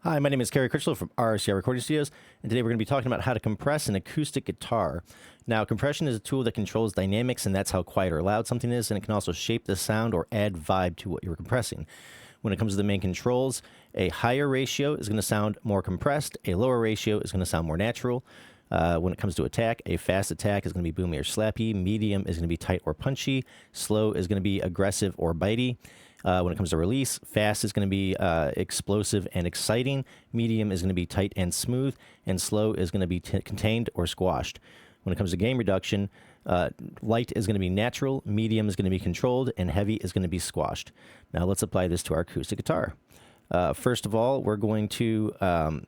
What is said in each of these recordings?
Hi, my name is Kerry Critchlow from RCR Recording Studios, and today we're going to be talking about how to compress an acoustic guitar. Now, compression is a tool that controls dynamics, and that's how quiet or loud something is, and it can also shape the sound or add vibe to what you're compressing. When it comes to the main controls, a higher ratio is going to sound more compressed, a lower ratio is going to sound more natural. When it comes to attack, a fast attack is going to be boomy or slappy, medium is going to be tight or punchy, slow is going to be aggressive or bitey. When it comes to release, fast is going to be explosive and exciting, medium is going to be tight and smooth, and slow is going to be contained or squashed. When it comes to gain reduction, light is going to be natural, medium is going to be controlled, and heavy is going to be squashed. Now let's apply this to our acoustic guitar. First of all, we're going to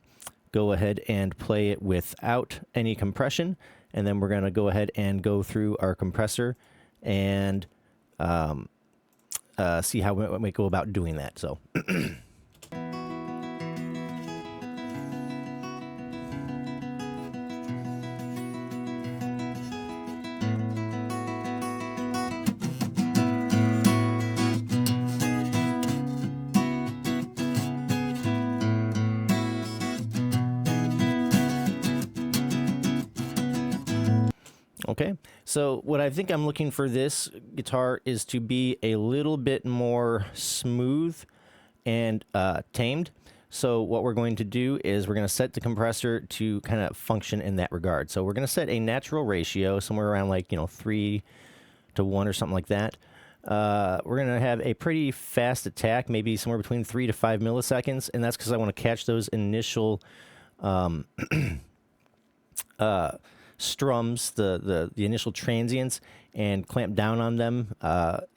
go ahead and play it without any compression, and then we're going to go ahead and go through our compressor and see how we go about doing that. So okay, so what I think I'm looking for this guitar is to be a little bit more smooth and tamed. So what we're going to do is we're going to set the compressor to kind of function in that regard. So we're going to set a natural ratio somewhere around 3 to 1 or something like that. We're going to have a pretty fast attack, maybe somewhere between 3 to 5 milliseconds, and that's because I want to catch those initial strums, the initial transients, and clamp down on them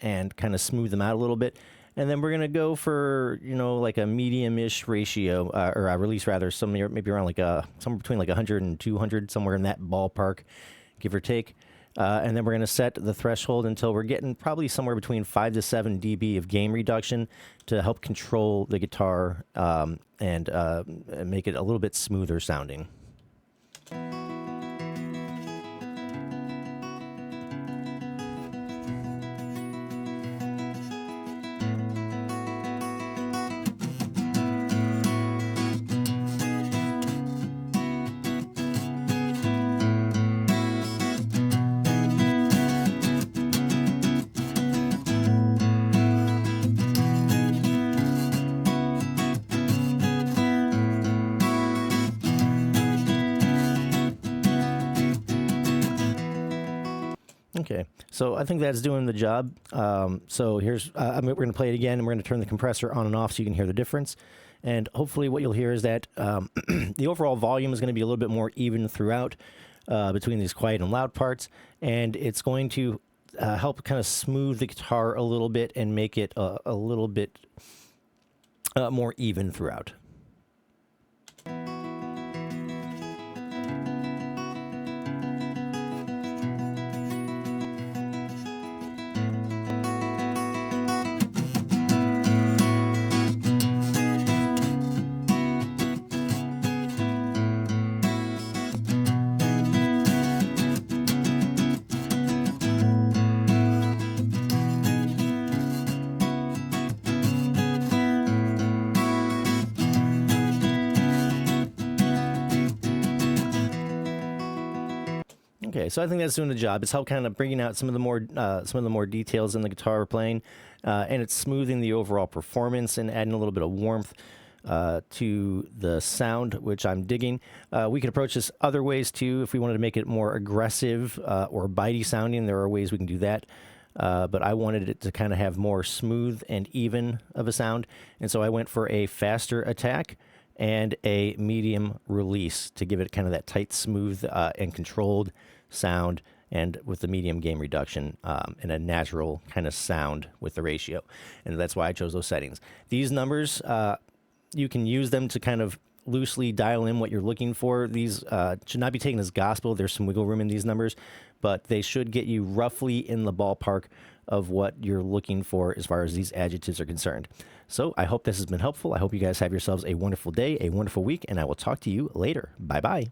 and kind of smooth them out a little bit. And then we're going to go for, like a medium-ish ratio, or a release rather, maybe around somewhere between 100 and 200, somewhere in that ballpark, give or take. And then we're going to set the threshold until we're getting probably somewhere between 5 to 7 dB of gain reduction to help control the guitar and make it a little bit smoother sounding. Okay, so I think that's doing the job. So here's, we're going to play it again, and we're going to turn the compressor on and off so you can hear the difference. And hopefully what you'll hear is that the overall volume is going to be a little bit more even throughout between these quiet and loud parts. And it's going to help kind of smooth the guitar a little bit and make it a little bit more even throughout. Okay, so I think that's doing the job. It's help kind of bringing out some of the more details in the guitar we're playing, and it's smoothing the overall performance and adding a little bit of warmth to the sound, which I'm digging. We could approach this other ways too. If we wanted to make it more aggressive or bitey sounding, there are ways we can do that. But I wanted it to kind of have more smooth and even of a sound, and so I went for a faster attack and a medium release to give it kind of that tight, smooth, and controlled sound, and with the medium gain reduction and a natural kind of sound with the ratio. And that's why I chose those settings. These numbers, you can use them to kind of loosely dial in what you're looking for. These should not be taken as gospel. There's some wiggle room in these numbers, but they should get you roughly in the ballpark of what you're looking for as far as these adjectives are concerned. So I hope this has been helpful. I hope you guys have yourselves a wonderful day, a wonderful week, and I will talk to you later. Bye-bye.